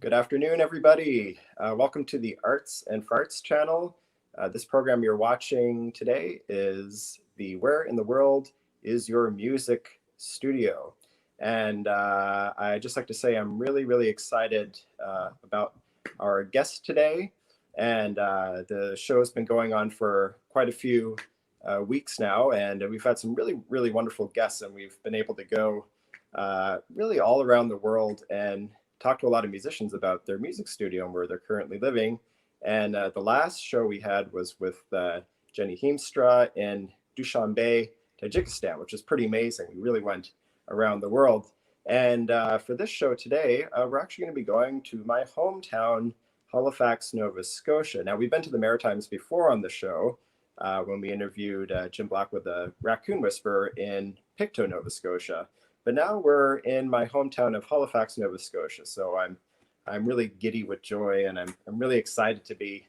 Good afternoon, everybody. Welcome to the Arts and Farts channel. This program you're watching today is the Where in the World is Your Music Studio? And I'd just like to say I'm really excited about our guest today. And the show has been going on for quite a few weeks now, and we've had some really wonderful guests, and we've been able to go really all around the world and talk to a lot of musicians about their music studio and where they're currently living. And the last show we had was with Jenny Heemstra in Dushanbe, Tajikistan, which is pretty amazing. We really went around the world. And for this show today, we're actually going to be going to my hometown, Halifax, Nova Scotia. Now, we've been to the Maritimes before on the show when we interviewed Jim Black with the Raccoon Whisperer in Pictou, Nova Scotia. But now we're in my hometown of Halifax, Nova Scotia. So I'm really giddy with joy, and I'm really excited to be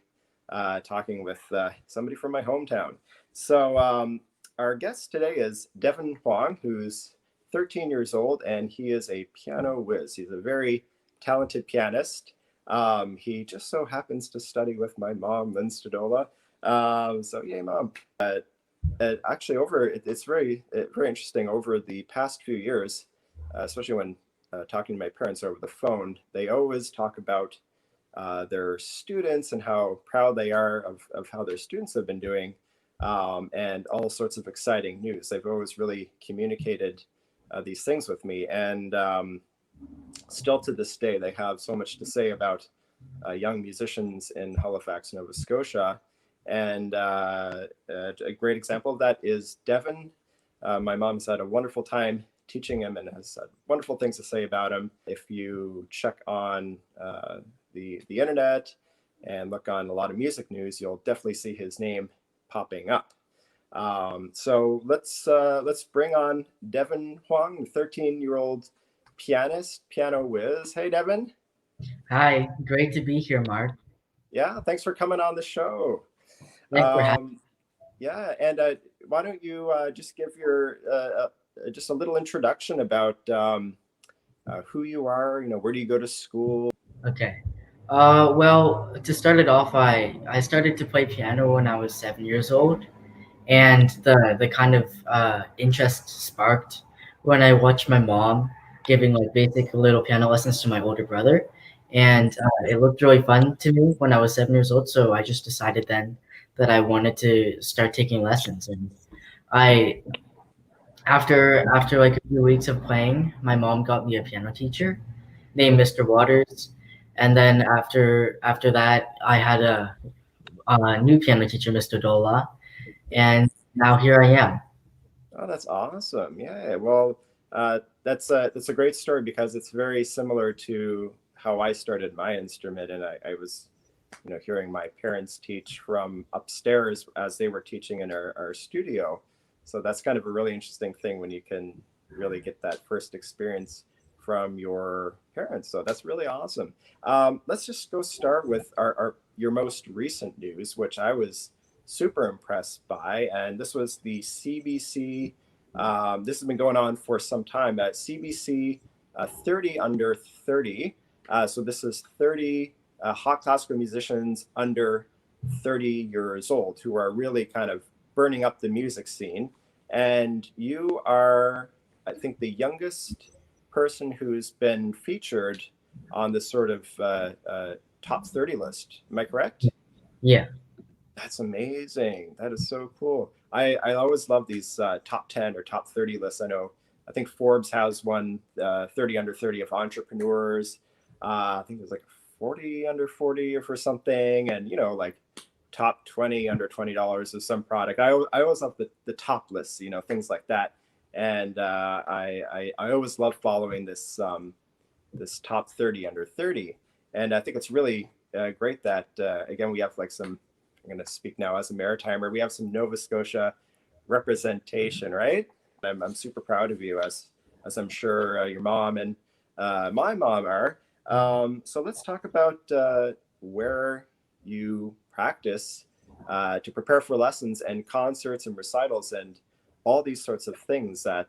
talking with somebody from my hometown. So our guest today is Devin Huang, who's 13 years old, and he is a piano whiz. He's a very talented pianist. He just so happens to study with my mom, Lynn Stadola. So yay, Mom. Actually, it's very interesting. Over the past few years, especially when talking to my parents over the phone, they always talk about their students and how proud they are of how their students have been doing, and all sorts of exciting news. They've always really communicated these things with me, and still to this day, they have so much to say about young musicians in Halifax, Nova Scotia. And a great example of that is Devin. My mom's had a wonderful time teaching him and has had wonderful things to say about him. If you check on the internet and look on a lot of music news, you'll definitely see his name popping up. So let's bring on Devin Huang, 13-year-old pianist, piano whiz. Hey, Devin. Hi, great to be here, Mark. Yeah, thanks for coming on the show. Thanks for having Yeah, and why don't you just give your just a little introduction about who you are? Where do you go to school? me. Okay. Well, to start it off, I started to play piano when I was 7 years old, and the kind of interest sparked when I watched my mom giving like basic little piano lessons to my older brother, Mhm. and it looked really fun to me when I was 7 years old. So I just decided then that I wanted to start taking lessons, and I after like a few weeks of playing, my mom got me a piano teacher named Mr. Waters, and then after that, I had a new piano teacher, Mr. Dola, and now here I am. Oh, that's awesome. Yeah. Well, that's a great story because it's very similar to how I started my instrument, and I was hearing my parents teach from upstairs as they were teaching in our studio. So that's kind of a really interesting thing when you can really get that first experience from your parents. So that's really awesome. Let's just go start with our your most recent news, which I was super impressed by. And this was the CBC. This has been going on for some time. CBC 30 under 30. So this is 30 hot classical musicians under 30 years old who are really kind of burning up the music scene. And you are, I think, the youngest person who's been featured on this sort of top 30 list. Am I correct? Yeah. That's amazing. That is so cool. I always love these top 10 or top 30 lists. I think Forbes has one 30 under 30 of entrepreneurs. I think there's like 40 under 40 or for something. And, like top 20 under $20 of some product. I always love the top lists, things like that. And I always love following this top 30 under 30. And I think it's really great that, again, we have like some, I'm going to speak now as a Maritimer, we have some Nova Scotia representation, right? I'm super proud of you, as I'm sure your mom and my mom are. So let's talk about where you practice to prepare for lessons and concerts and recitals and all these sorts of things that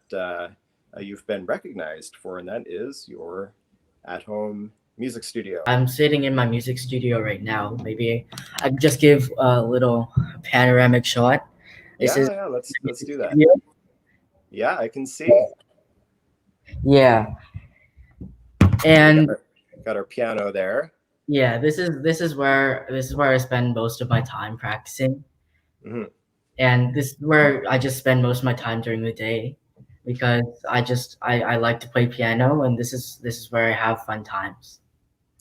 you've been recognized for, and that is your at-home music studio? I'm sitting in my music studio right now. Maybe I can just give a little panoramic shot. This is Yeah, my let's music do that. studio. Yeah, I can see. Yeah, So we and got our piano there. yeah, this is where I spend most of my time practicing, Hmm. and this is where I just spend most of my time during the day, because I like to play piano, and this is where I have fun times.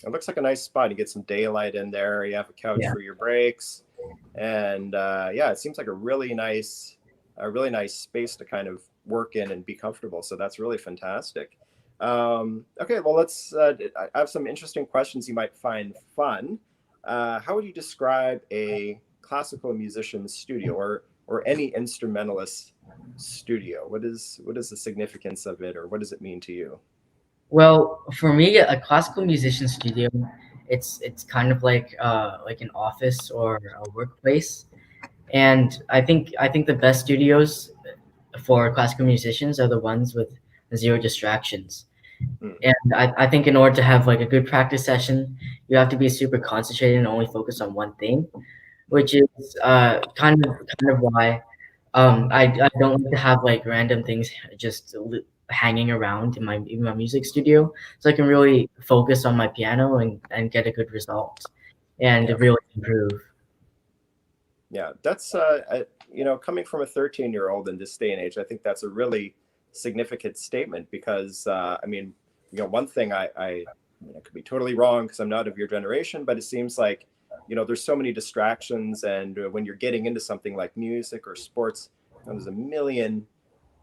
It looks like a nice spot. You get some daylight in there. You have a couch Yeah. for your breaks, and yeah, it seems like a really nice space to kind of work in and be comfortable. So that's really fantastic. Okay, well, let's. I have some interesting questions you might find fun. How would you describe a classical musician's studio, or any instrumentalist studio? What is the significance of it, or what does it mean to you? Well, for me, a classical musician studio, it's kind of like an office or a workplace. And I think the best studios for classical musicians are the ones with zero distractions. Hmm. And I think in order to have like a good practice session, you have to be super concentrated and only focus on one thing, which is kind of why I don't like to have like random things just hanging around in my music studio, so I can really focus on my piano and get a good result and Yeah. really improve. Yeah, that's coming from a 13-year-old in this day and age, I think that's a really significant statement because I mean, one thing I could be totally wrong because I'm not of your generation, but it seems like there's so many distractions, and when you're getting into something like music or sports, there's a million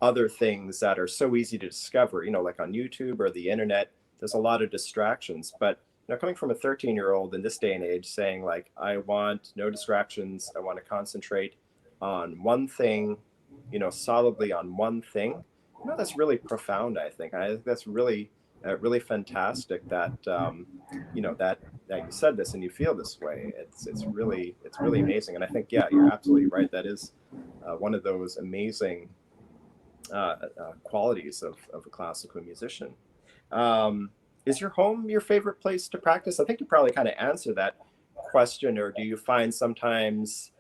other things that are so easy to discover, like on YouTube or the internet. There's a lot of distractions. But coming from a 13-year-old in this day and age saying, like, I want no distractions, I want to concentrate on one thing, solidly on one thing, that's really profound, I think. I think that's really, really fantastic that, that you said this and you feel this way. It's really amazing. And I think, yeah, you're absolutely right. That is one of those amazing qualities of a classical musician. Is your home your favorite place to practice? I think you probably kind of answer that question, or do you find sometimes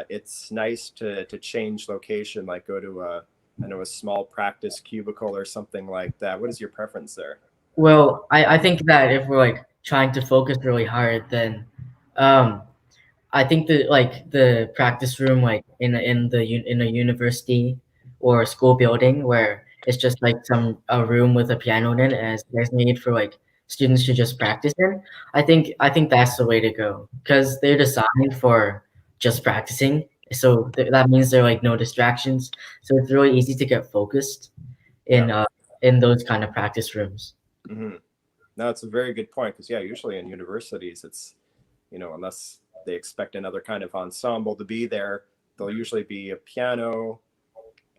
it's nice to change location, like go to a small practice cubicle or something like that? What is your preference there? Well, I think that if we're like trying to focus really hard, then um I think that like the practice room, like in a university or a school building, where it's just like a room with a piano in it and it's designated for like students to just practice in. I think that's the way to go, because they're designed for just practicing. So that means there are like no distractions. So it's really easy to get focused Yeah. in those kind of practice rooms. Hmm. No, it's a very good point because, yeah, usually in universities, it's, unless they expect another kind of ensemble to be there, there'll usually be a piano,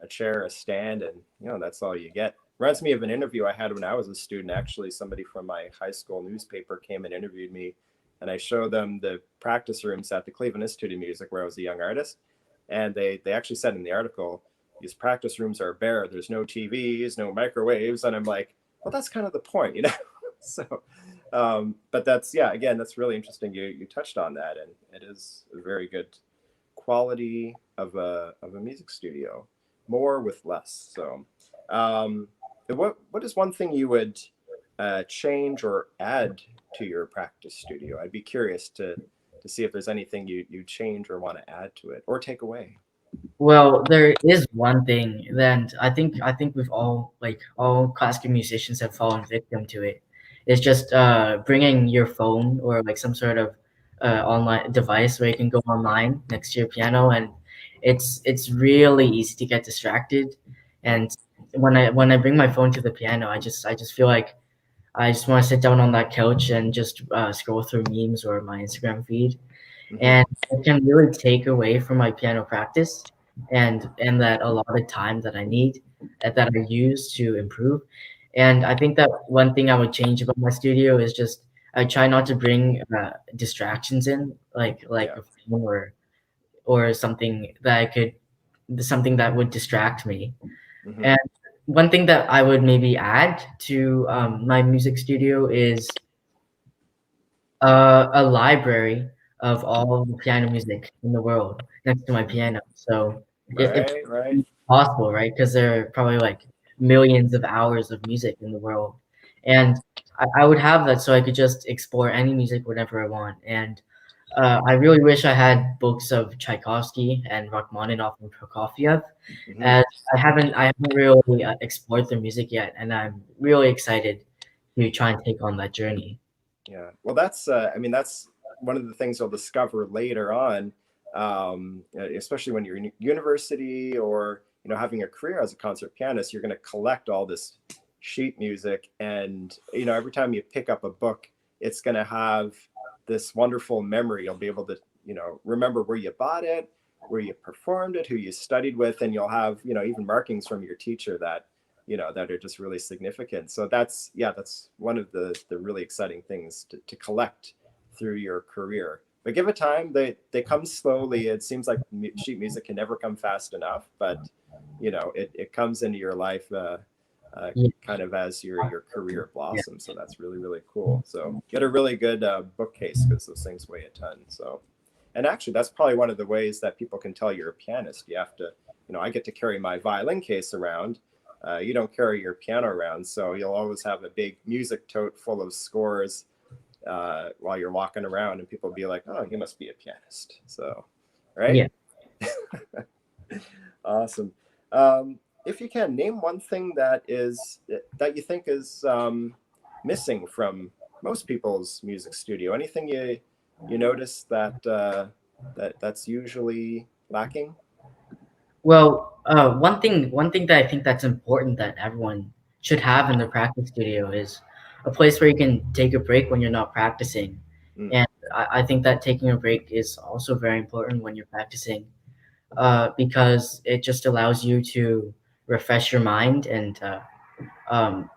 a chair, a stand, and that's all you get. Reminds me of an interview I had when I was a student. Actually, somebody from my high school newspaper came and interviewed me, and I showed them the practice rooms at the Cleveland Institute of Music where I was a young artist, and they actually said in the article, these practice rooms are bare. There's no TVs, no microwaves, and I'm like, well, that's kind of the point. So, but that's, yeah, again, that's really interesting. You touched on that, and it is a very good quality of a music studio, more with less. So, what is one thing you would change or add to your practice studio? I'd be curious to see if there's anything you change or want to add to it or take away. Well, there is one thing that I think we've all classical musicians have fallen victim to it. It's just bringing your phone or like some sort of online device where you can go online next to your piano, and it's really easy to get distracted. Mm. And when I bring my phone to the piano, I just feel like I just want to sit down on that couch and just scroll through memes or my Instagram feed, Hmm. and it can really take away from my piano practice and that allotted time that I need, that I use to improve. And I think that one thing I would change about my studio is just I try not to bring distractions in, like Yeah. a phone or something that would distract me. Hmm. And one thing that I would maybe add to my music studio is A library of all the piano music in the world next to my piano. So if Right, right. possible, right? Because there are probably like millions of hours of music in the world, and I would have that so I could just explore any music whenever I want. And I really wish I had books of Tchaikovsky and Rachmaninoff and Prokofiev, Hmm. as I haven't really explored their music yet, and I'm really excited to try and take on that journey. Yeah. Well, that's I mean, that's one of the things you'll discover later on, especially when you're in university or having a career as a concert pianist. You're going to collect all this sheet music, and every time you pick up a book, it's going to have this wonderful memory. You'll be able to remember where you bought it, where you performed it, who you studied with, and you'll have even markings from your teacher that are just really significant. So that's one of the really exciting things to collect through your career. But give it time. They come slowly. It seems like sheet music can never come fast enough, but it comes into your life Yeah, kind of as your career blossoms. So that's really, really cool. So get a really good bookcase, because those things weigh a ton. So, and actually that's probably one of the ways that people can tell you're a pianist. You have to, I get to carry my violin case around. You don't carry your piano around, so you'll always have a big music tote full of scores while you're walking around, and people will be like, "Oh, you must be a pianist." So, right? yeah. Awesome. If you can name one thing that you think is missing from most people's music studio, anything you notice that's usually lacking. Well, one thing that I think that's important that everyone should have in their practice studio is a place where you can take a break when you're not practicing. Mm, And I think that taking a break is also very important when you're practicing, because it just allows you to refresh your mind and um,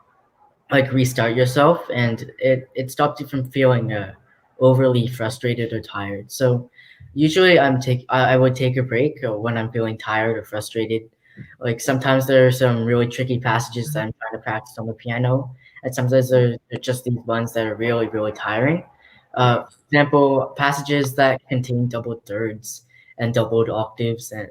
like restart yourself, and it stops you from feeling overly frustrated or tired. So usually I would take a break when I'm feeling tired or frustrated. Like sometimes there are some really tricky passages that I'm trying to practice on the piano, and sometimes mm, there are just these ones that are really really tiring. right. For example, passages that contain doubled thirds and doubled octaves and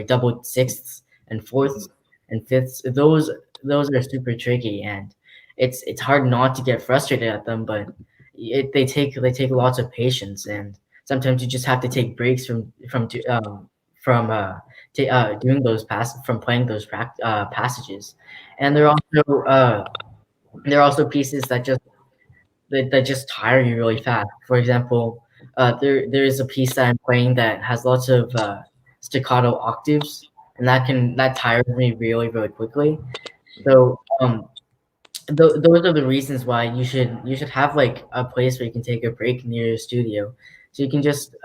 doubled sixths and Hmm. fourths and fifths. Those are super tricky, and it's hard not to get frustrated at them, but they take lots of patience, and sometimes you just have to take breaks from doing those from playing those passages, and Right. there are also pieces that just tire you really fast. For example, there is a piece that I'm playing that has lots of staccato octaves, and that tires me really really quickly. Hmm. So those are the reasons why you should have like a place where you can take a break near your studio, so you can just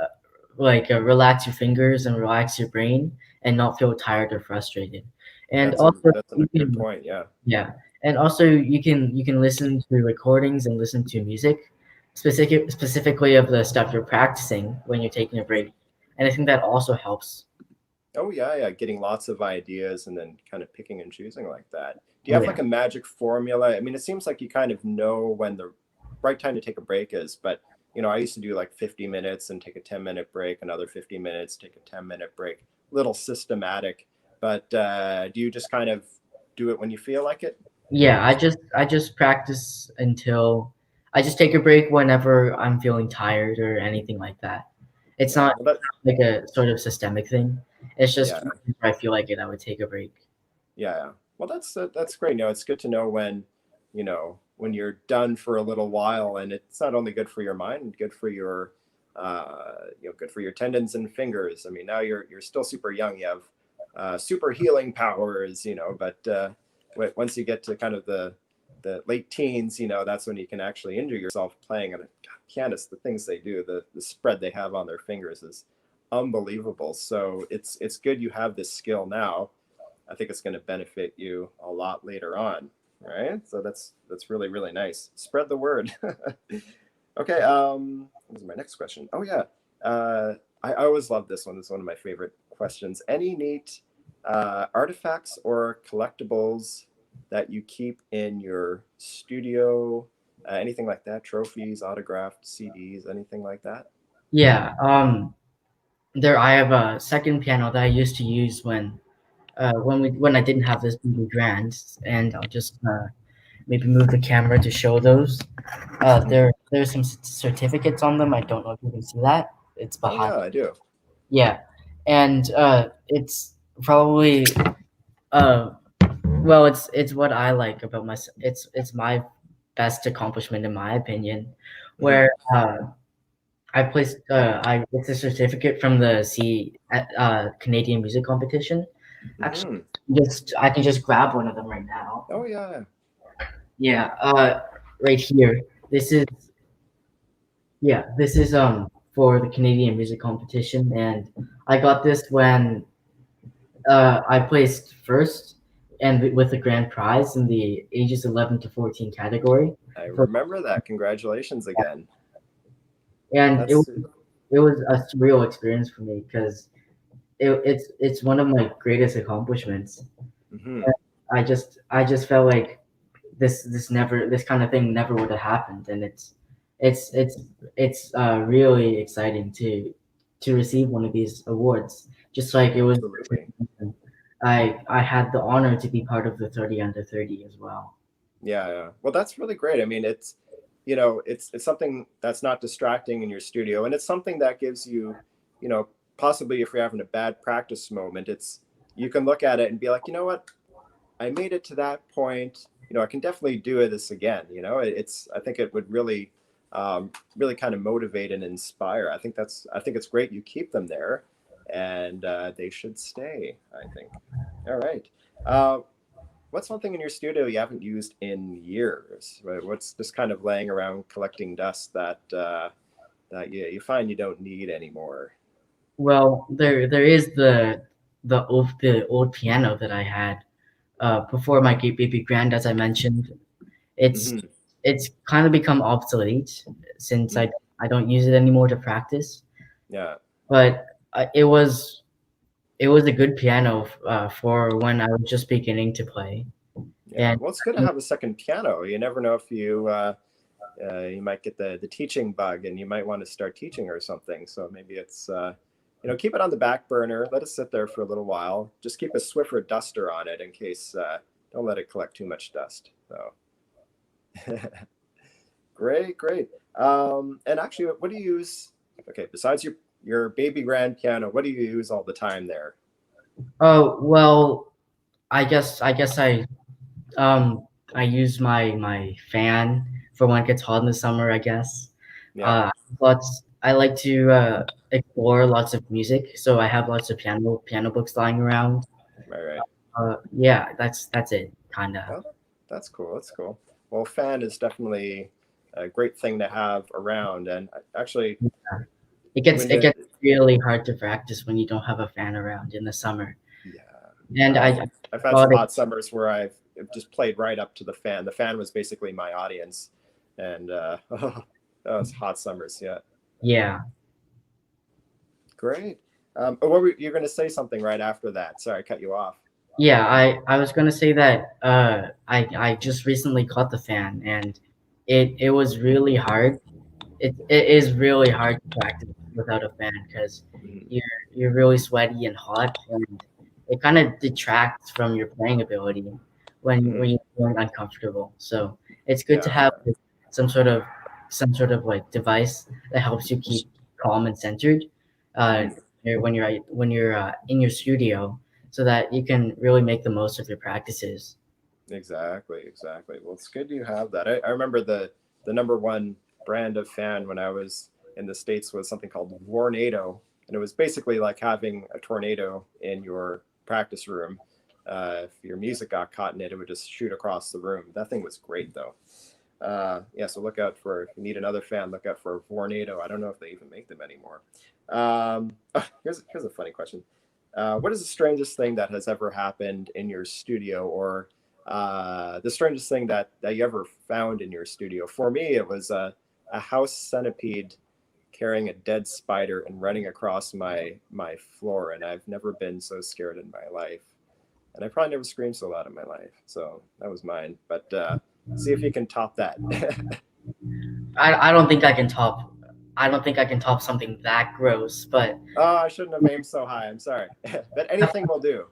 relax your fingers and relax your brain and not feel tired or frustrated. And That's a also that's a you good can point. Yeah. yeah, and also you can listen to recordings and listen to music specifically of the stuff you're practicing when you're taking a break, and I think that also helps. Oh yeah, yeah. Getting lots of ideas and then kind of picking and choosing like that. Do you Oh have yeah. like a magic formula? I mean, it seems like you kind of know when the right time to take a break is, but I used to do like 50 minutes and take a 10-minute break, another 50 minutes, take a 10-minute break, little systematic. But do you just kind of do it when you feel like it? Yeah, I just practice until I just take a break whenever I'm feeling tired or anything like that. It's Yeah. not Well, that like a sort of systemic thing. It's just yeah, whenever I feel like it, I would take a break. yeah, yeah. Well, that's great. It's good to know when you're done for a little while, and it's not only good for your mind, good for your good for your tendons and fingers. I mean, now you're still super young. You have super healing powers, but once you get to kind of the late teens, that's when you can actually injure yourself playing. And pianists, the things they do, the spread they have on their fingers is unbelievable. So it's good you have this skill now. I think it's going to benefit you a lot later on, right? So that's really really nice. Spread the word. Okay. What was my next question? Oh yeah. I always love this one. This is one of my favorite questions. Any neat artifacts or collectibles that you keep in your studio? Anything like that? Trophies, autographed CDs, anything like that? Yeah. There I have a second piano that I used to use when I didn't have this BB Grand, and I'll just maybe move the camera to show those. Mhm. There's some certificates on them. I don't know if you can see that. It's Oh behind. yeah, I do. Yeah, and it's probably uh well, it's what I like about my. It's my best accomplishment in my opinion, Hmm. where I it's a certificate from the Canadian music competition. Actually, Hmm. just I can just grab one of them right now. Oh yeah. Yeah, right here. This is for the Canadian music competition, and I got this when I placed first and with the grand prize in the ages 11 to 14 category. I For, remember that. Congratulations again. and That's it was a surreal experience for me because it's one of my greatest accomplishments. hmm. And I just felt like this kind of thing never would have happened, and it's it's it's really exciting to receive one of these awards. Just like it was, Absolutely. I had the honor to be part of the 30 under 30 as well. Yeah, yeah. Well, that's really great. I mean, it's something that's not distracting in your studio, and it's something that gives you, you know, possibly if you're having a bad practice moment, it's you can look at it and be like, you know what, I made it to that point. I can definitely do this again. It's I think it would really kind of motivate and inspire. I think it's great you keep them there, and they should stay, I think. All right. Uh, what's one thing in your studio you haven't used in years? Right? What's just kind of laying around collecting dust that you find you don't need anymore? Well, there is the old piano that I had before my baby grand, as I mentioned. It's Hmm. it's kind of become obsolete since Hmm. I don't use it anymore to practice. Yeah. But it was a good piano for when I was just beginning to play. Yeah. And Well, it's good to have a second piano. You never know if you might get the teaching bug and you might want to start teaching or something. So maybe it's keep it on the back burner. Let it sit there for a little while. Just keep a Swiffer duster on it in case don't let it collect too much dust. So great, great. And actually, what do you use? Okay, besides your baby grand piano, what do you use all the time there? oh well, I guess I use my fan for when it gets hot in the summer, I guess. Yeah, Uh, I like to explore lots of music, so I have lots of piano books lying around. right, right. Yeah, that's it, kinda. Well, that's cool. That's cool. Well, fan is definitely a great thing to have around. And actually, It gets when it you gets really hard to practice when you don't have a fan around in the summer. yeah, And I I've had thought some it, hot summers where I've just played right up to the fan. The fan was basically my audience, and oh, that was hot summers. Yeah, yeah. great. What were you going to say something right after that? Sorry, I cut you off. Yeah, I was gonna say that I just recently caught the fan, and it was really hard. It is really hard to practice without a fan because Mhm. you're really sweaty and hot, and it kind of detracts from your playing ability when Mhm. you're feeling uncomfortable. So it's good to Yeah, have like, some sort of like device that helps you keep calm and centered uh, mhm. when you're in your studio, so that you can really make the most of your practices. Exactly, exactly. Well, it's good you have that. I remember the number one brand of fan when I was in the States was something called Vornado, and it was basically like having a tornado in your practice room. If your music got caught in it, it would just shoot across the room. That thing was great though. Yeah, so look out for if you need another fan, look out for a Vornado. I don't know if they even make them anymore. Here's a funny question. What is the strangest thing that has ever happened in your studio, or the strangest thing that you ever found in your studio? For me, it was a house centipede carrying a dead spider and running across my floor, and I've never been so scared in my life, and I probably never screamed so loud in my life. So that was mine. But see if you can top that. I don't think I can top. I don't think I can top something that gross, but Oh, I shouldn't have aimed so high. I'm sorry. But anything will do.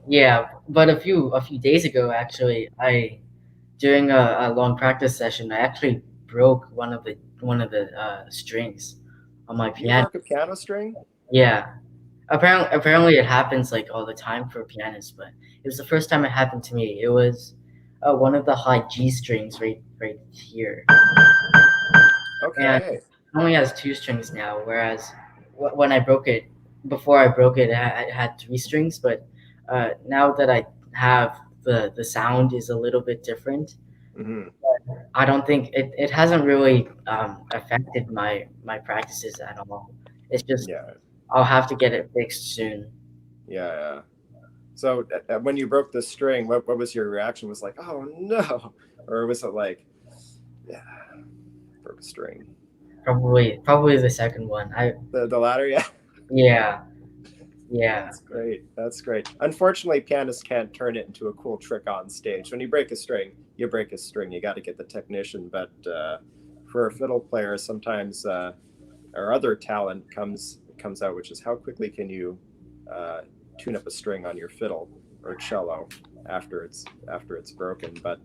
yeah. But a few days ago, actually, I during a long practice session, I actually broke one of the strings on my You piano. broke a piano string? Yeah. Apparently it happens like all the time for pianists, but it was the first time it happened to me. It was one of the high G strings right here, and Okay. it only has two strings now. Whereas when I broke it, before I broke it, it had three strings. But now that I have the sound is a little bit different. Hmm. I don't think it hasn't really affected my practices at all. It's just Yeah. I'll have to get it fixed soon. Yeah. Yeah. So when you broke the string, what was your reaction? Was like, oh no, or was it like, yeah, broke a string? Probably the second one. The latter, yeah. Yeah, yeah, That's great. That's great. Unfortunately, pianists can't turn it into a cool trick on stage. When you break a string, you break a string. You got to get the technician. But for a fiddle player, sometimes our other talent comes out, which is how quickly can you uh, tune up a string on your fiddle or cello after it's broken. But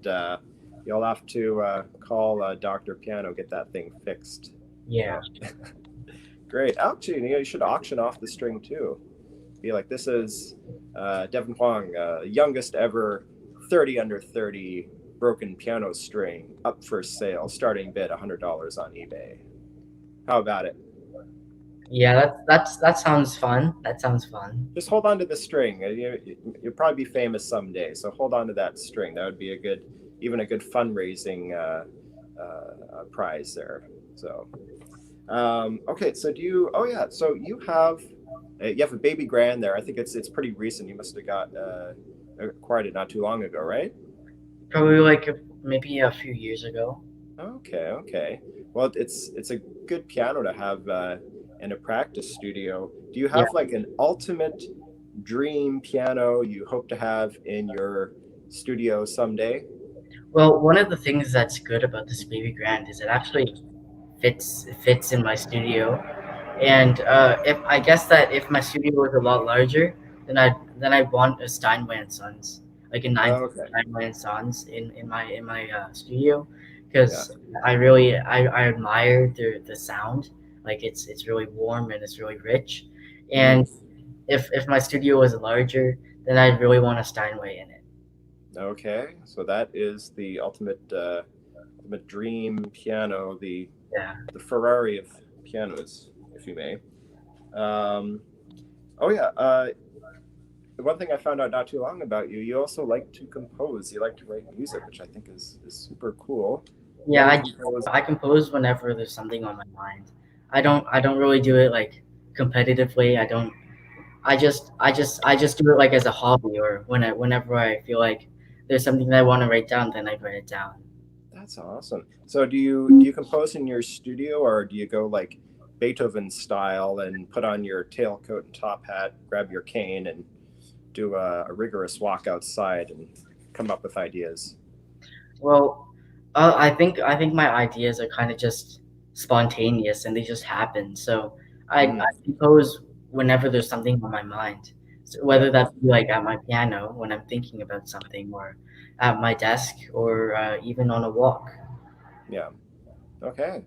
you'll have to call Doctor Piano, get that thing fixed. yeah. So great. Actually, you should auction off the string too. Be like, this is Devin Huang, youngest ever 30 under 30 broken piano string up for sale, starting bid $100 on eBay. How about it? Yeah, that sounds fun. That sounds fun. Just hold on to the string. You'll probably be famous someday, so hold on to that string. That would be even a good fundraising prize there. So, okay. So do you? Oh yeah. So you have a baby grand there. I think it's pretty recent. You must have got acquired it not too long ago, right? Probably like maybe a few years ago. Okay, okay. Well, it's a good piano to have in a practice studio. Do you Yeah. have like an ultimate dream piano you hope to have in your studio someday? Well, one of the things that's good about this baby grand is it actually fits in my studio. And if I guess that if my studio was a lot larger, then I'd want a Steinway and Sons, like a nine Okay, Steinway and Sons in my studio, yeah. because I admire the sound, like it's really warm and it's really rich, Hmm. and if my studio was larger, then I'd really want a Steinway in it. Okay, so that is the ultimate dream piano, Yeah. the Ferrari of pianos, if you may. Um, oh yeah. One thing I found out not too long about you, you also like to compose. You like to write music, which I think is super cool. Yeah, When you I compose, I compose whenever there's something on my mind. I don't really do it like competitively. I just do it like as a hobby, or whenever I feel like there's something that I want to write down, then I write it down. that's awesome. So do you compose in your studio, or do you go like Beethoven style and put on your tailcoat and top hat, grab your cane, and do a rigorous walk outside and come up with ideas? Well, I think my ideas are kind of just spontaneous and they just happen. So I Hmm. compose whenever there's something on my mind. So Yeah, whether that be like at my piano when I'm thinking about something, or at my desk, or even on a walk. yeah. Okay.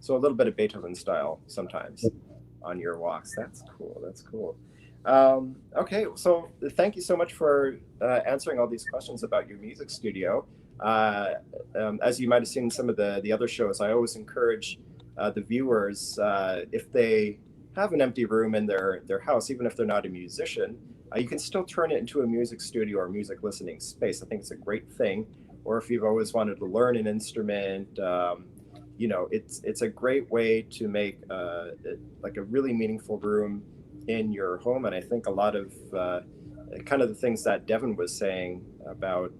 So a little bit of Beethoven style sometimes on your walks. That's cool. That's cool. Okay, so thank you so much for answering all these questions about your music studio. Uh, as you might have seen in some of the other shows, I always encourage the viewers, if they have an empty room in their house, even if they're not a musician, you can still turn it into a music studio or music listening space. I think it's a great thing. Or if you've always wanted to learn an instrument, it's a great way to make like a really meaningful room in your home. And I think a lot of kind of the things that Devin was saying about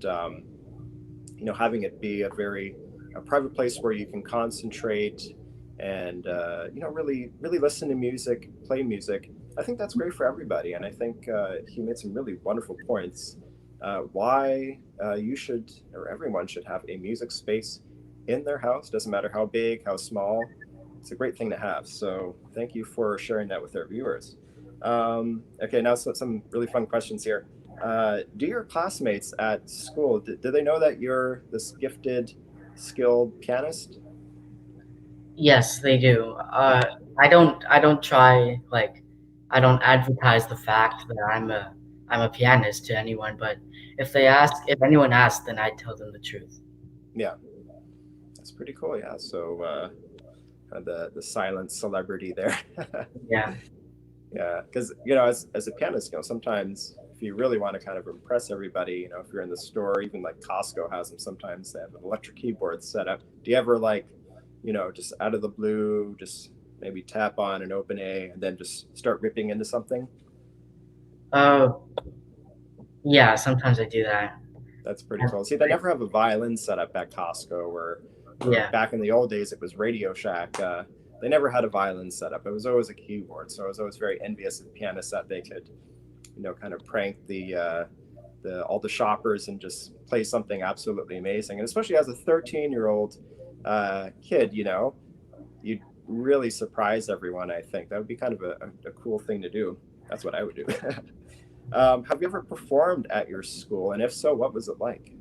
having it be a private place where you can concentrate and really listen to music, play music. I think that's great for everybody, and I think he made some really wonderful points why you should, or everyone should, have a music space in their house. Doesn't matter how big, how small. It's a great thing to have. So thank you for sharing that with our viewers. Okay, now some really fun questions here. Do your classmates at school, do they know that you're this gifted, skilled pianist? Yes, they do. I don't try like I don't advertise the fact that I'm a pianist to anyone, but if anyone asks, then I tell them the truth. Yeah, that's pretty cool. Yeah, so the silent celebrity there. Yeah. Yeah, because as a pianist, sometimes if you really want to kind of impress everybody, if you're in the store, even like Costco has them. Sometimes they have an electric keyboard set up. Do you ever like, just out of the blue, just maybe tap on an open A and then just start ripping into something? Uh, yeah, sometimes I do that. That's pretty cool. See, they never have a violin set up at Costco, or Yeah. back in the old days, it was Radio Shack. They never had a violin set up. It was always a keyboard. So I was always very envious of pianists that they could, kind of prank the all the shoppers and just play something absolutely amazing. And especially as a 13-year-old kid, you'd really surprise everyone. I think that would be kind of a cool thing to do. That's what I would do. Have you ever performed at your school? And if so, what was it like?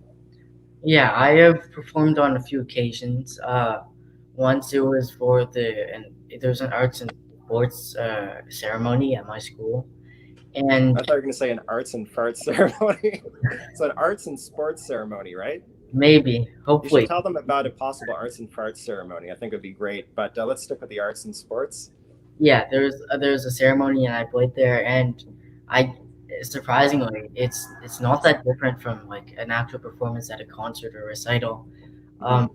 Yeah, I have performed on a few occasions. Once it was for and there was an arts and sports ceremony at my school, I and thought you were going to say an arts and farts ceremony. So an arts and sports ceremony, right? maybe, You should hopefully, tell them about a possible arts and farts ceremony. I think it would be great. But let's stick with the arts and sports. yeah. There's a ceremony, and I played there, and I surprisingly, it's not that different from like an actual performance at a concert or recital. Hmm. Um,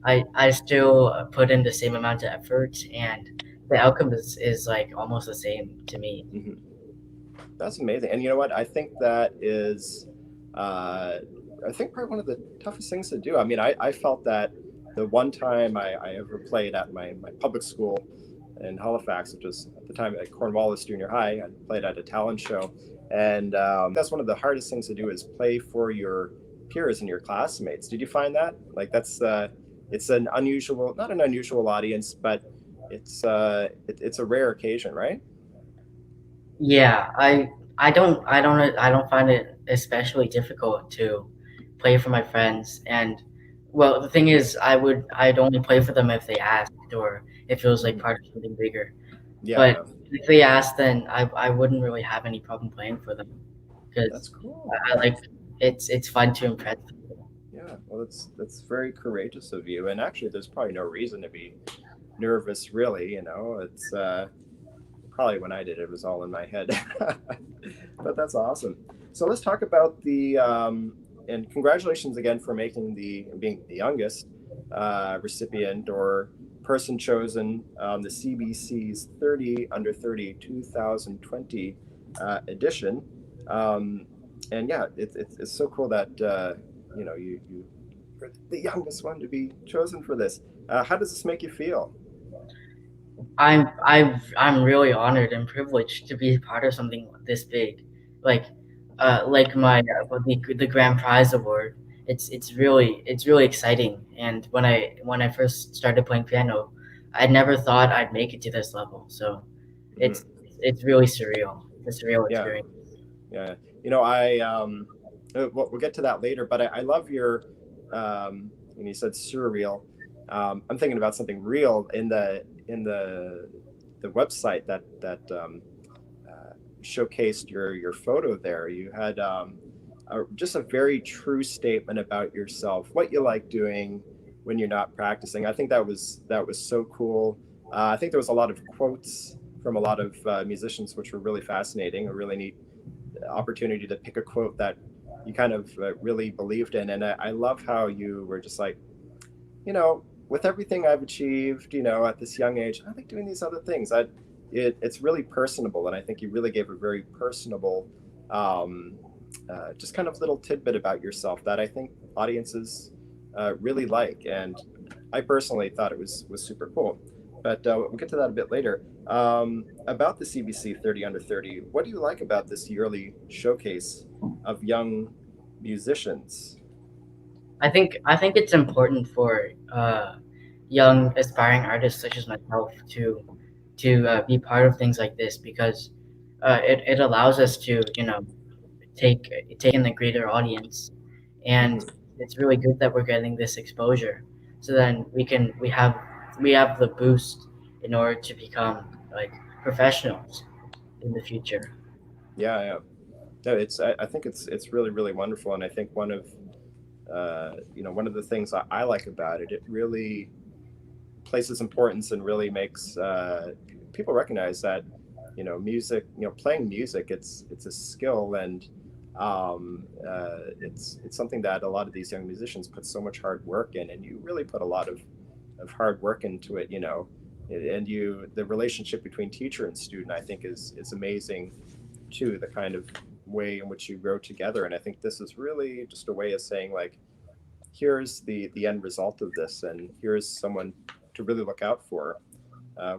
I still put in the same amount of effort, and the outcome is like almost the same to me. Hmm. That's amazing. And you know what? I think that is, uh, I think probably one of the toughest things to do. I mean, I felt that the one time I ever played at my public school in Halifax, which was at the time at Cornwallis Junior High, I played at a talent show. And that's one of the hardest things to do is play for your peers and your classmates. Did you find that? Like it's an unusual, not an unusual audience, but it's a rare occasion, right? Yeah, I don't find it especially difficult to play for my friends. And well, the thing is, I'd only play for them if they asked or if it was like Mhm. part of something bigger. Yeah, But yeah, if they asked, then I wouldn't really have any problem playing for them that's because cool. I like it's fun to impress people. Yeah, well, that's very courageous of you. And actually, there's probably no reason to be nervous, really. It's probably when I did it, it was all in my head. But that's awesome. So let's talk about and congratulations again for being the youngest recipient or person chosen the CBC's 30 under 30 2020 edition. Um, and yeah, it's so cool that you are the youngest one to be chosen for this. How does this make you feel? I'm really honored and privileged to be part of something this big, like like the grand prize award. It's really exciting. And when I first started playing piano, I never thought I'd make it to this level. So Hmm. it's really surreal. It's a surreal Yeah, experience. yeah. I we'll get to that later, but I love your when you said surreal. I'm thinking about something real in the website that showcased your photo there. You had just a very true statement about yourself, what you like doing when you're not practicing. I think that was so cool. I think there was a lot of quotes from a lot of musicians, which were really fascinating. A really neat opportunity to pick a quote that you kind of really believed in. And I love how you were just like, with everything I've achieved, at this young age, I like doing these other things. It's really personable, and I think you really gave a very personable, um, just kind of little tidbit about yourself that I think audiences really like. And I personally thought it was super cool. But we'll get to that a bit later. About the CBC 30 under 30, what do you like about this yearly showcase of young musicians? I think it's important for young aspiring artists such as myself to be part of things like this because it allows us to take take in the greater audience, and Hmm. it's really good that we're getting this exposure. So then we have the boost in order to become like professionals in the future. Yeah, yeah. No, I think it's really really wonderful, and I think one of the things I like about it, it really places importance and really makes people recognize that music, playing music, it's a skill, and it's something that a lot of these young musicians put so much hard work in, and you really put a lot of hard work into it, and the relationship between teacher and student, I think is amazing too, the kind of way in which you grow together. And I think this is really just a way of saying, like, here's the end result of this, and here's someone to really look out for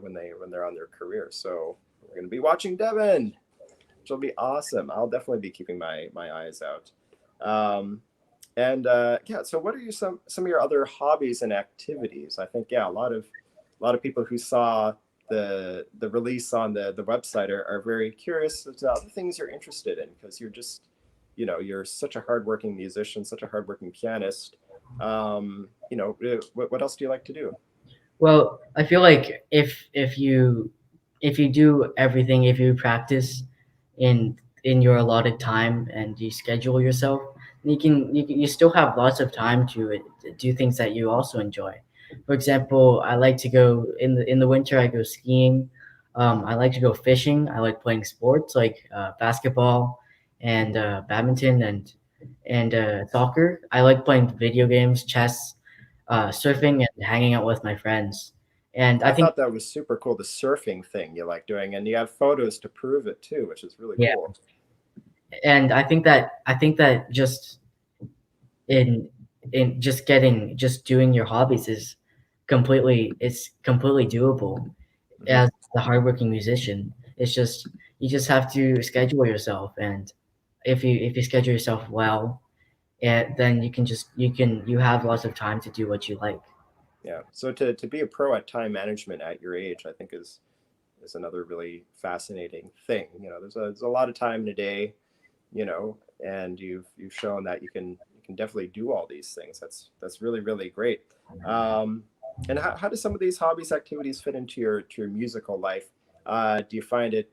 when they're on their career. So we're going to be watching Devin, which will be awesome. I'll definitely be keeping my eyes out. And yeah, so what are some of your other hobbies and activities? I think, yeah, a lot of people who saw the release on the website are very curious as to other things you're interested in, because you're such a hardworking musician, such a hardworking pianist. What else do you like to do? Well, I feel like if you do everything, if you practice in your allotted time and you schedule yourself, you still have lots of time to do things that you also enjoy. For example, I like to go in the winter. I go skiing. I like to go fishing. I like playing sports like basketball and badminton and soccer. I like playing video games, chess, surfing, and hanging out with my friends. And I I think, thought that was super cool, the surfing thing you like doing, and you have photos to prove it too, which is really yeah, cool. and I think that in just doing your hobbies is completely doable Hmm. as the hardworking musician. It's just you just have to schedule yourself, and if you schedule yourself well, then you have lots of time to do what you like. Yeah. So to be a pro at time management at your age, I think is another really fascinating thing. There's a lot of time in a day, and you've shown that you can definitely do all these things. That's really really great. Um, and how do some of these hobbies activities fit into your musical life? Do you find it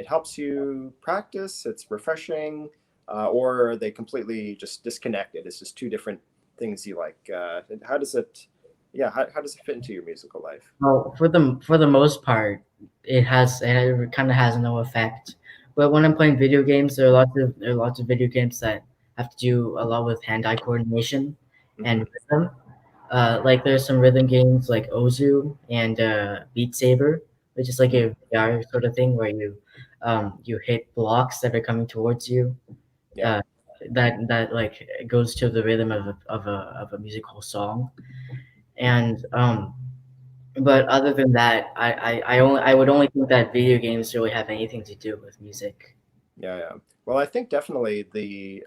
helps you practice? It's refreshing, or are they completely just disconnected? It's just two different things you like. And how does it? Yeah, how does it fit into your musical life? Well, for the most part, it kind of has no effect. But when I'm playing video games, there are lots of video games that have to do a lot with hand-eye coordination Hmm. and rhythm. Like there's some rhythm games like Ozu and Beat Saber, which is like Hmm. a VR sort of thing where you hit blocks that are coming towards you. Yeah. Uh, that like goes to the rhythm of a musical song. And but other than that, I would only think that video games really have anything to do with music. Yeah, yeah. Well, I think definitely the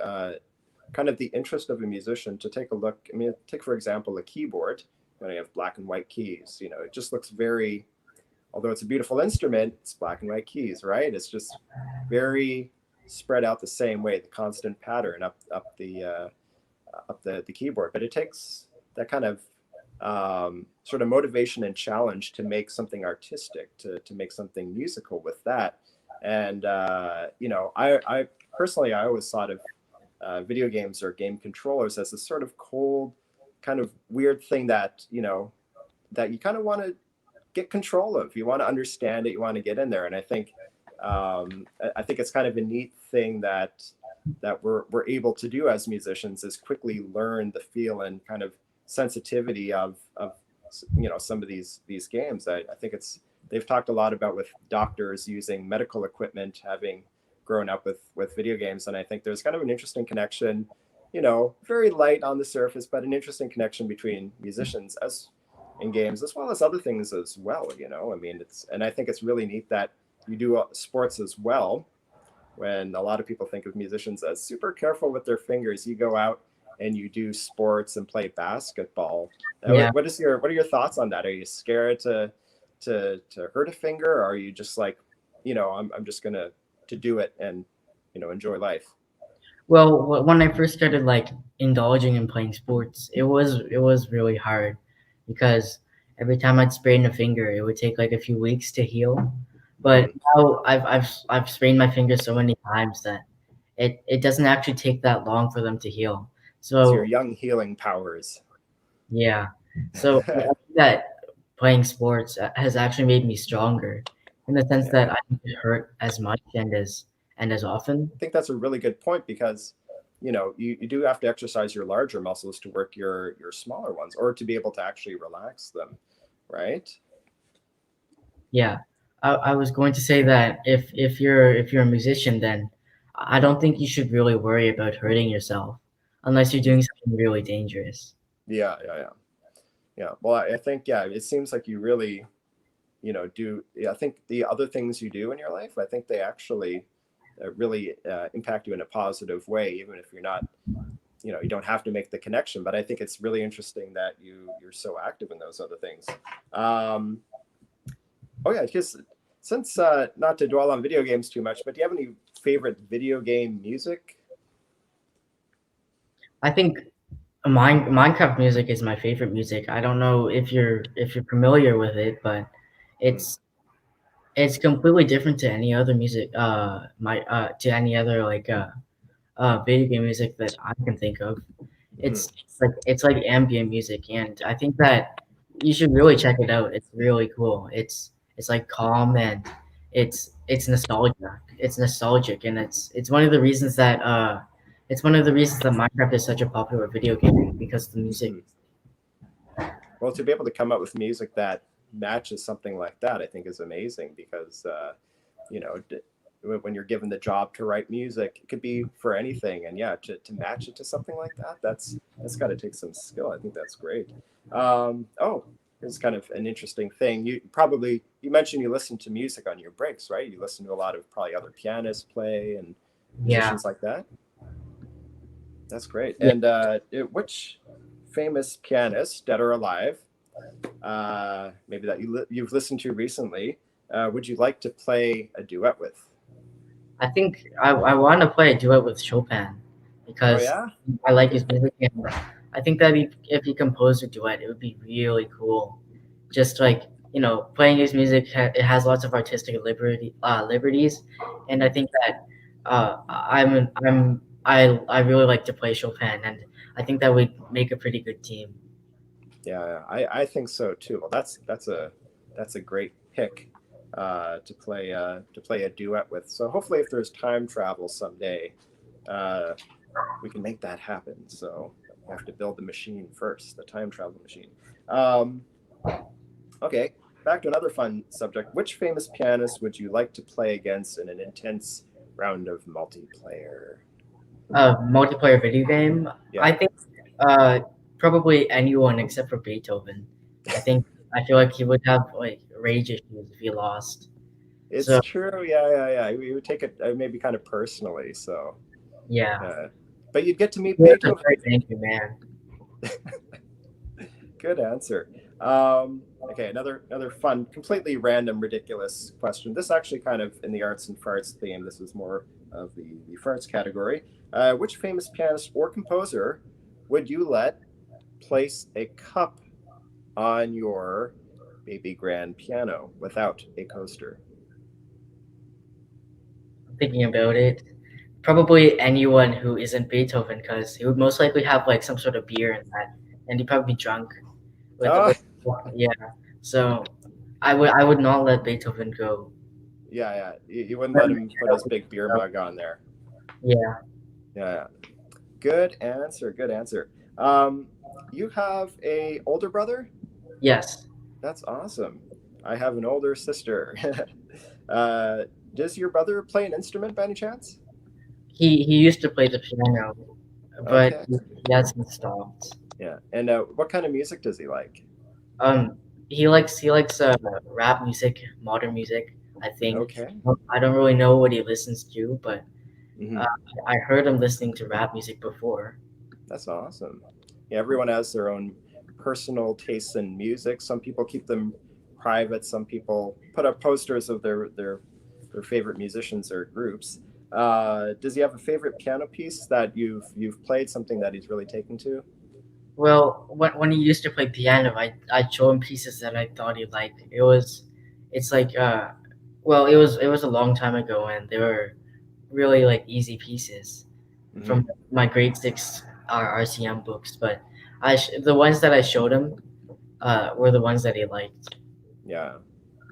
kind of the interest of a musician to take a look. I mean, take for example a keyboard. When you have black and white keys, it just looks very. Although it's a beautiful instrument, it's black and white keys, right? It's just very spread out the same way, the constant pattern up the keyboard. But it takes that kind of sort of motivation and challenge to make something artistic, to make something musical with that. And I personally, I always thought of video games or game controllers as a sort of cold, kind of weird thing that you kind of want to get control of. You want to understand it. You want to get in there. And I think it's kind of a neat thing that we're able to do as musicians, is quickly learn the feel and kind of sensitivity of some of these games. I think they've talked a lot about with doctors using medical equipment, having grown up with video games, and I think there's kind of an interesting connection, very light on the surface, but an interesting connection between musicians as in games as well as other things as well. I mean, and I think it's really neat that you do sports as well. When a lot of people think of musicians as super careful with their fingers, you go out and you do sports and play basketball. Yeah. What are your thoughts on that? Are you scared to hurt a finger, or are you just like, I'm just gonna to do it and enjoy life? Well, when I first started like indulging in playing sports, it was really hard because every time I'd sprain a finger, it would take like a few weeks to heal. But Hmm. now I've sprained my finger so many times that it doesn't actually take that long for them to heal. It's your So young healing powers. yeah, so I think that playing sports has actually made me stronger in the sense Yeah. that I don't get hurt as much and as often. I think that's a really good point because you do have to exercise your larger muscles to work your smaller ones or to be able to actually relax them, right? Yeah, I was going to say that if you're a musician, then I don't think you should really worry about hurting yourself unless you're doing something really dangerous. Yeah, yeah, yeah, yeah. Well, I think, yeah, it seems like you really do. Yeah, I think the other things you do in your life, I think they actually really impact you in a positive way, even if you're not, you don't have to make the connection. But I think it's really interesting that you're so active in those other things. um oh yeah, because since not to dwell on video games too much, but do you have any favorite video game music? I think Minecraft music is my favorite music. I don't know if you're familiar with it, but Hmm. it's it's completely different to any other music. My to any other like video game music that I can think of. Hmm. It's like ambient music, and I think that you should really check it out. It's really cool. It's like calm and it's nostalgia. It's nostalgic, and it's one of the reasons that Minecraft is such a popular video game because the music. Hmm. Well, to be able to come up with music that matches something like that, I think is amazing because you know when you're given the job to write music, it could be for anything, and yeah, to match it to something like that, that's got to take some skill. I think that's great. Oh, here's kind of an interesting thing. You mentioned you listen to music on your breaks, right? You listen to a lot of probably other pianists play and Yeah, musicians like that. That's great. yeah. And which famous pianist, dead or alive, maybe that you've listened to recently, would you like to play a duet with? I think I want to play a duet with Chopin Oh because yeah. I like Okay. his music, and I think that if he composed a duet, it would be really cool. Just like playing his music, it has lots of artistic liberties, and I think that I really like to play Chopin, and I think that would make a pretty good team. Yeah, yeah, I think so too. Well, that's a great pick to play a duet with. So hopefully, if there's time travel someday, uh, we can make that happen. So we have to build the machine first, the time travel machine. Um, okay, back to another fun subject. Which famous pianist would you like to play against in an intense round of multiplayer? Multiplayer video game. I Yeah, think uh, probably anyone except for Beethoven. I feel like he would have like rage issues if he lost. it's So true. Yeah, yeah, yeah. We would take it maybe kind of personally. So, yeah, uh, but you'd get to meet he was a Beethoven. very angry man. Good answer. Okay, another fun, completely random, ridiculous question. This actually kind of in the arts and farts theme. This is more of the farts category. Which famous pianist or composer would you let place a cup on your baby grand piano without a coaster? Thinking about it, probably anyone who isn't Beethoven, because he would most likely have like some sort of beer in that, and he'd probably be drunk Oh, with yeah. So I would not let Beethoven go. yeah, yeah. You wouldn't But let him put his big beer mug on there. yeah, Yeah, yeah. Good answer. Good answer. Um, you have a older brother? yes. That's awesome. I have an older sister. uh, does your brother play an instrument by any chance? He used to play the piano, but Okay. he hasn't stopped. Yeah. And what kind of music does he like? Um, he likes rap music, modern music. I think. Okay. I don't really know what he listens to, but Hmm. uh, I heard him listening to rap music before. That's awesome. Yeah, everyone has their own personal tastes in music. Some people keep them private. Some people put up posters of their favorite musicians or groups. Does he have a favorite piano piece that you've played? Something that he's really taken to? Well, when he used to play piano, I'd show him pieces that I thought he'd like. It's like well, it was a long time ago, and they were really like easy pieces Hmm. from my grade six RCM books. But the ones that I showed him were the ones that he liked. Yeah.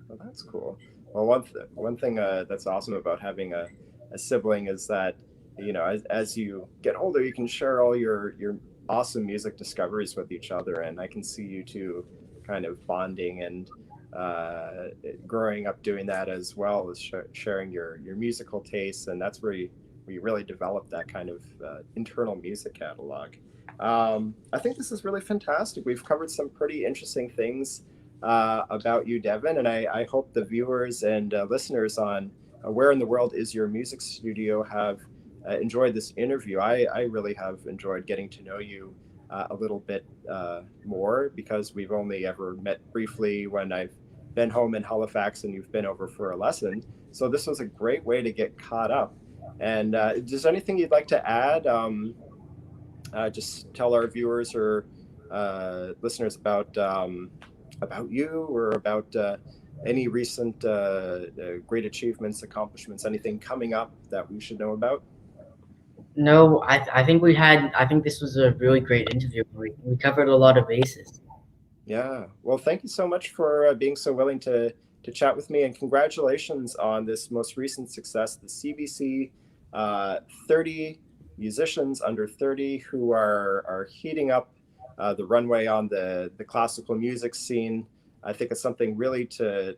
Well, that's cool. Well, one thing that's awesome about having a sibling is that, as you get older, you can share all your awesome music discoveries with each other, and I can see you two kind of bonding and uh, growing up doing that as well as sharing your musical tastes, and that's where you really develop that kind of internal music catalog. I think this is really fantastic. We've covered some pretty interesting things about you, Devin, and I hope the viewers and listeners on Where in the World is Your Music Studio have enjoyed this interview. I really have enjoyed getting to know you a little bit more because we've only ever met briefly when I've been home in Halifax and you've been over for a lesson. So this was a great way to get caught up. And is there anything you'd like to add? Just tell our viewers or listeners about you or about any recent great achievements, accomplishments, anything coming up that we should know about? No, I think this was a really great interview. We covered a lot of bases. Yeah. Well, thank you so much for being so willing to chat with me, and congratulations on this most recent success, the CBC 30 musicians under 30 who are heating up the runway on the classical music scene. I think it's something really to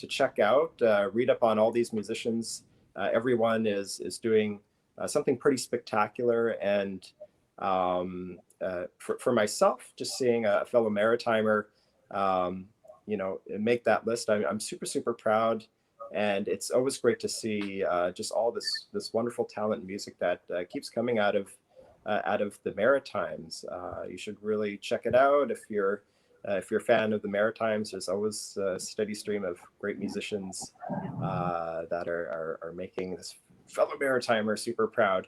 check out. Read up on all these musicians. Everyone is doing something pretty spectacular, and for myself, just seeing a fellow Maritimer, make that list, I'm super, super proud. And it's always great to see just all this wonderful talent and music that keeps coming out of the Maritimes. You should really check it out if you're a fan of the Maritimes. There's always a steady stream of great musicians that are making this fellow Maritimer super proud.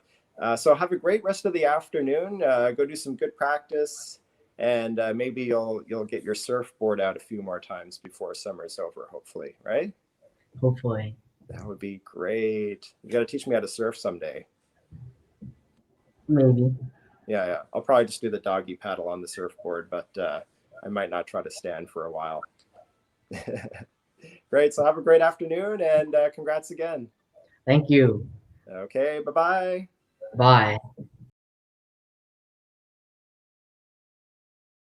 So have a great rest of the afternoon. Go do some good practice, and maybe you'll get your surfboard out a few more times before summer's over. Hopefully, right? Hopefully, That would be great. You got to teach me how to surf someday. maybe. Yeah, yeah. I'll probably just do the doggy paddle on the surfboard, but I might not try to stand for a while. Great. So have a great afternoon, and congrats again. Thank you. Okay. Bye bye. Bye.